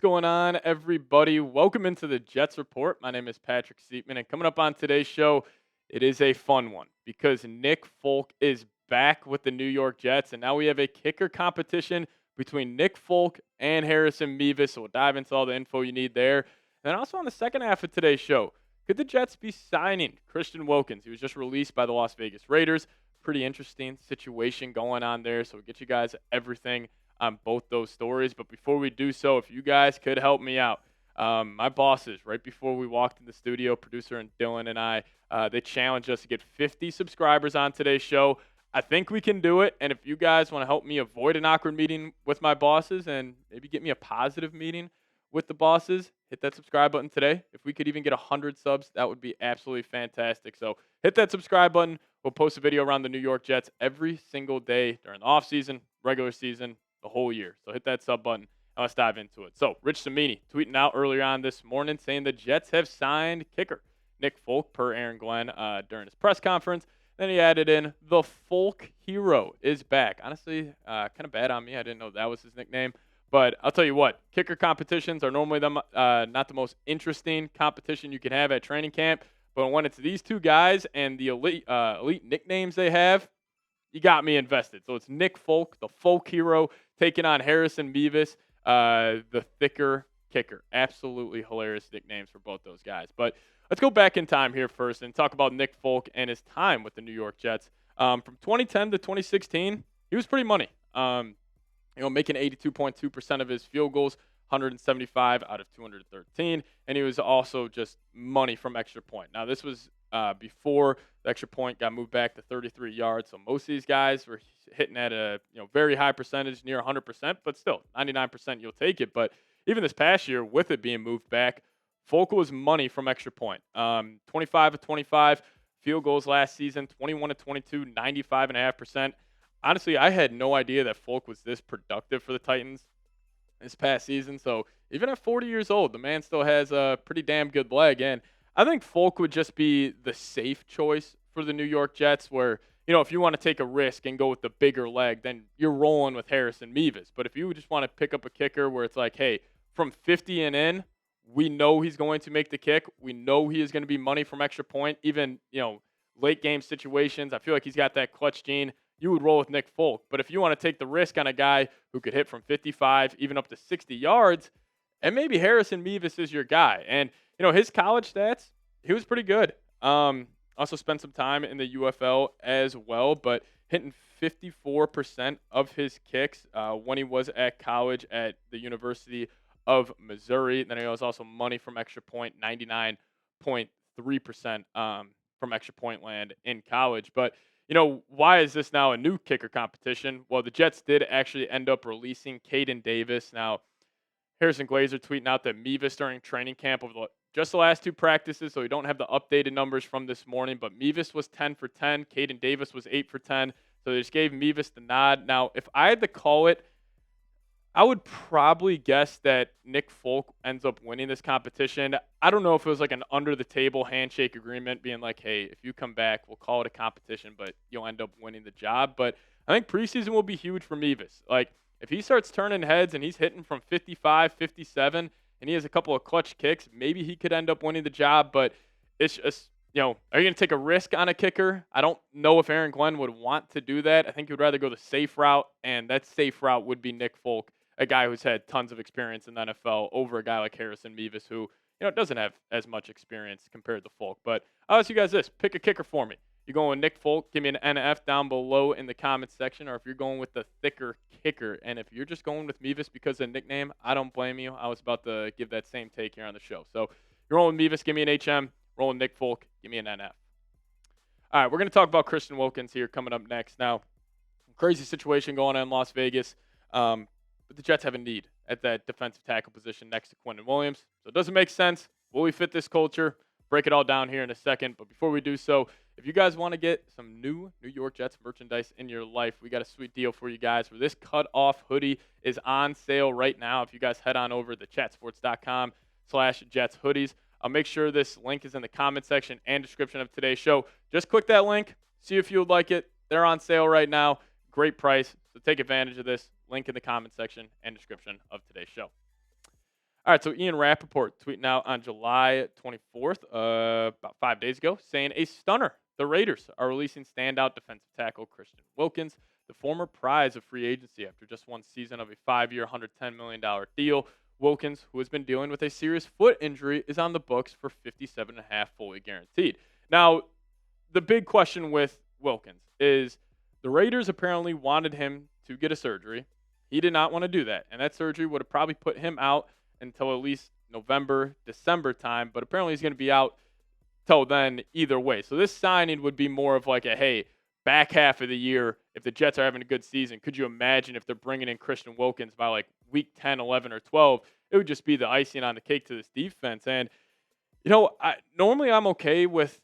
going on, everybody? Welcome into the Jets Report. My name is Patrick Siepman, and coming up on today's show, it is a fun one because Nick Folk is back with the New York Jets, and now we have a kicker competition between Nick Folk and Harrison Mevis. So we'll dive into all the info you need there. And then also on the second half of today's show, could the Jets be signing Christian Wilkins? He was just released by the Las Vegas Raiders. Pretty interesting situation going on there. So we'll get you guys everything on both those stories. But before we do so, if you guys could help me out, my bosses, right before we walked in the studio, producer and Dylan and I, they challenged us to get 50 subscribers on today's show. I think we can do it. And if you guys want to help me avoid an awkward meeting with my bosses and maybe get me a positive meeting with the bosses, hit that subscribe button today. If we could even get 100 subs, that would be absolutely fantastic. So hit that subscribe button. We'll post a video around the New York Jets every single day during the offseason, regular season, the whole year. So hit that sub button and let's dive into it. So Rich Cimini tweeting out earlier on this morning saying the Jets have signed kicker Nick Folk per Aaron Glenn during his press conference. Then he added in, the Folk hero is back. Honestly, kind of bad on me. I didn't know that was his nickname. But I'll tell you what, kicker competitions are normally not the most interesting competition you can have at training camp. But when it's these two guys and the elite nicknames they have, you got me invested. So it's Nick Folk, the Folk hero, taking on Harrison Mevis, the thicker kicker. Absolutely hilarious nicknames for both those guys. But let's go back in time here first and talk about Nick Folk and his time with the New York Jets. From 2010 to 2016, he was pretty money. Making 82.2% of his field goals, 175 out of 213, and he was also just money from extra point. Now, this was before the extra point got moved back to 33 yards, so most of these guys were hitting at a very high percentage, near 100%, but still, 99% you'll take it. But even this past year, with it being moved back, Folk was money from extra point. 25 of 25 field goals last season, 21 of 22, 95.5%. Honestly, I had no idea that Folk was this productive for the Titans this past season. So even at 40 years old, the man still has a pretty damn good leg. And I think Folk would just be the safe choice for the New York Jets where, if you want to take a risk and go with the bigger leg, then you're rolling with Harrison Mevis. But if you just want to pick up a kicker where it's like, hey, from 50 and in, we know he's going to make the kick. We know he is going to be money from extra point. Even, late game situations, I feel like he's got that clutch gene. You would roll with Nick Folk. But if you want to take the risk on a guy who could hit from 55, even up to 60 yards, and maybe Harrison Mevis is your guy. And, his college stats, he was pretty good. Also spent some time in the UFL as well, but hitting 54% of his kicks when he was at college at the University of Missouri. Then he was also money from extra point, 99.3% from extra point land in college. But why is this now a new kicker competition? Well, the Jets did actually end up releasing Caden Davis. Now, Harrison Glazer tweeting out that Mevis during training camp over just the last two practices, so we don't have the updated numbers from this morning, but Mevis was 10 for 10. Caden Davis was 8 for 10. So they just gave Mevis the nod. Now, if I had to call it, I would probably guess that Nick Folk ends up winning this competition. I don't know if it was like an under-the-table handshake agreement being like, hey, if you come back, we'll call it a competition, but you'll end up winning the job. But I think preseason will be huge for Mevis. Like, if he starts turning heads and he's hitting from 55, 57, and he has a couple of clutch kicks, maybe he could end up winning the job. But it's just, are you going to take a risk on a kicker? I don't know if Aaron Glenn would want to do that. I think he would rather go the safe route, and that safe route would be Nick Folk, a guy who's had tons of experience in the NFL over a guy like Harrison Mevis who, doesn't have as much experience compared to Folk. But I'll ask you guys this. Pick a kicker for me. You're going with Nick Folk, give me an NF down below in the comments section, or if you're going with the thicker kicker. And if you're just going with Mevis because of the nickname, I don't blame you. I was about to give that same take here on the show. So you're rolling Mevis, give me an HM. Rolling Nick Folk, give me an NF. All right, we're going to talk about Christian Wilkins here coming up next. Now, crazy situation going on in Las Vegas. But the Jets have a need at that defensive tackle position next to Quinnen Williams. So it doesn't make sense. Will we fit this culture? Break it all down here in a second. But before we do so, if you guys want to get some new New York Jets merchandise in your life, we got a sweet deal for you guys where this cut-off hoodie is on sale right now. If you guys head on over to chatsports.com/Jets hoodies, I'll make sure this link is in the comment section and description of today's show. Just click that link, see if you would like it. They're on sale right now. Great price, so take advantage of this. Link in the comment section and description of today's show. All right, so Ian Rappaport tweeting out on July 24th, about 5 days ago, saying a stunner. The Raiders are releasing standout defensive tackle Christian Wilkins, the former prize of free agency after just one season of a 5-year, $110 million deal. Wilkins, who has been dealing with a serious foot injury, is on the books for 57.5 fully guaranteed. Now, the big question with Wilkins is the Raiders apparently wanted him to get a surgery. He did not want to do that, and that surgery would have probably put him out until at least November, December time, but apparently he's going to be out till then either way. So this signing would be more of like a, hey, back half of the year, if the Jets are having a good season, could you imagine if they're bringing in Christian Wilkins by like week 10, 11, or 12? It would just be the icing on the cake to this defense. And, normally I'm okay with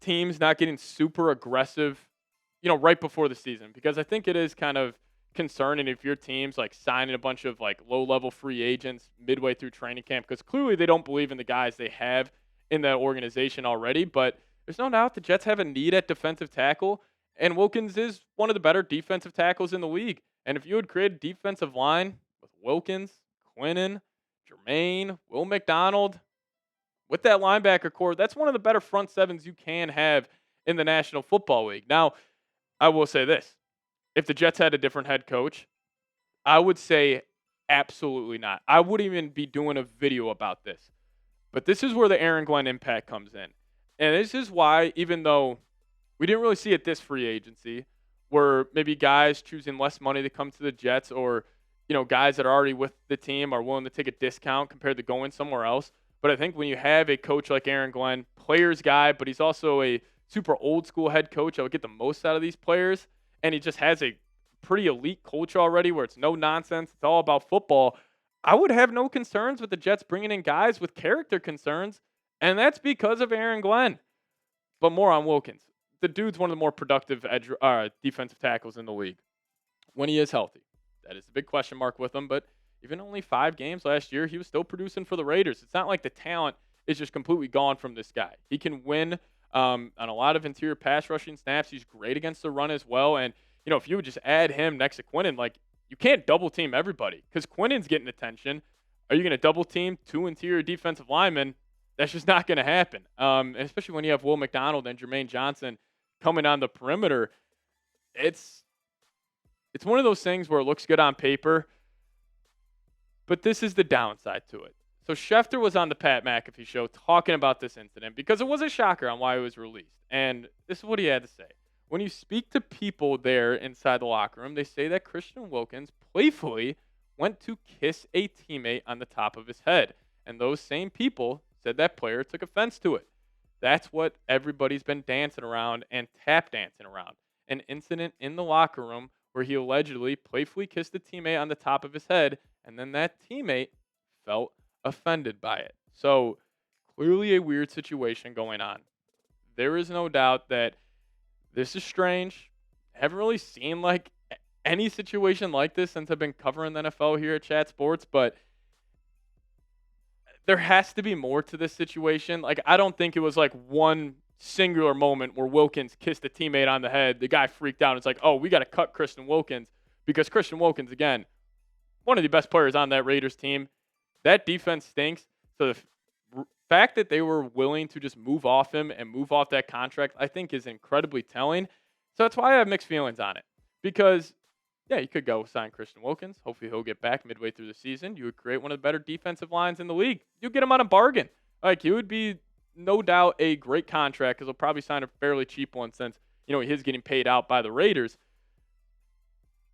teams not getting super aggressive, right before the season, because I think it is kind of concerning if your team's like signing a bunch of like low level free agents midway through training camp, because clearly they don't believe in the guys they have in that organization already. But there's no doubt the Jets have a need at defensive tackle, and Wilkins is one of the better defensive tackles in the league. And if you would create a defensive line with Wilkins, Quinnen, Jermaine, Will McDonald, with that linebacker core, that's one of the better front sevens you can have in the National Football League. Now, I will say this. If the Jets had a different head coach, I would say absolutely not. I wouldn't even be doing a video about this. But this is where the Aaron Glenn impact comes in. And this is why, even though we didn't really see it this free agency, where maybe guys choosing less money to come to the Jets, or, guys that are already with the team are willing to take a discount compared to going somewhere else. But I think when you have a coach like Aaron Glenn, players guy, but he's also a super old school head coach, I would get the most out of these players. And he just has a pretty elite culture already where it's no nonsense. It's all about football. I would have no concerns with the Jets bringing in guys with character concerns, and that's because of Aaron Glenn. But more on Wilkins. The dude's one of the more productive defensive tackles in the league when he is healthy. That is a big question mark with him, but even only 5 games last year, he was still producing for the Raiders. It's not like the talent is just completely gone from this guy. He can win on a lot of interior pass rushing snaps. He's great against the run as well. And, if you would just add him next to Quinnen, like, you can't double team everybody because Quinnen's getting attention. Are you going to double team 2 interior defensive linemen? That's just not going to happen. And especially when you have Will McDonald and Jermaine Johnson coming on the perimeter. It's one of those things where it looks good on paper, but this is the downside to it. So Schefter was on the Pat McAfee show talking about this incident because it was a shocker on why it was released. And this is what he had to say. When you speak to people there inside the locker room, they say that Christian Wilkins playfully went to kiss a teammate on the top of his head. And those same people said that player took offense to it. That's what everybody's been dancing around and tap dancing around. An incident in the locker room where he allegedly playfully kissed a teammate on the top of his head, and then that teammate felt offended by it. So clearly a weird situation going on. There is no doubt that this is strange. I haven't really seen like any situation like this since I've been covering the NFL here at Chat Sports, but there has to be more to this situation. Like, I don't think it was like one singular moment where Wilkins kissed a teammate on the head. The guy freaked out. It's like, oh, we got to cut Christian Wilkins, because Christian Wilkins, again, one of the best players on that Raiders team. That defense stinks. So the fact that they were willing to just move off him and move off that contract, I think, is incredibly telling. So that's why I have mixed feelings on it. Because, yeah, you could go sign Christian Wilkins. Hopefully he'll get back midway through the season. You would create one of the better defensive lines in the league. You get him on a bargain. Like, he would be no doubt a great contract because he'll probably sign a fairly cheap one since, he is getting paid out by the Raiders.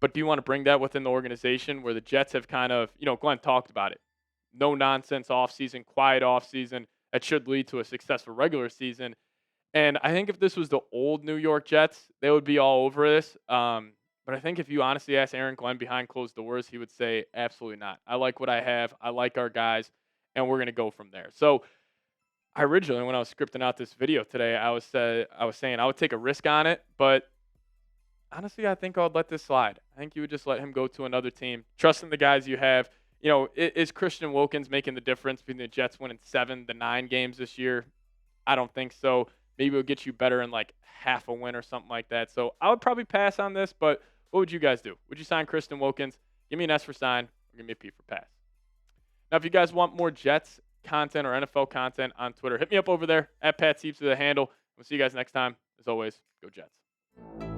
But do you want to bring that within the organization where the Jets have kind of, Glenn talked about it. No nonsense offseason, quiet offseason that should lead to a successful regular season. And I think if this was the old New York Jets, they would be all over this. But I think if you honestly ask Aaron Glenn behind closed doors, he would say, absolutely not. I like what I have. I like our guys, and we're going to go from there. So I originally, when I was scripting out this video today, I was saying I would take a risk on it, but honestly, I think I would let this slide. I think you would just let him go to another team, trusting the guys you have. Is Christian Wilkins making the difference between the Jets winning 7 to 9 games this year? I don't think so. Maybe it'll get you better in like half a win or something like that. So I would probably pass on this, but what would you guys do? Would you sign Christian Wilkins? Give me an S for sign, or give me a P for pass. Now, if you guys want more Jets content or NFL content on Twitter, hit me up over there at Pat Sieps with the handle. We'll see you guys next time. As always, go Jets.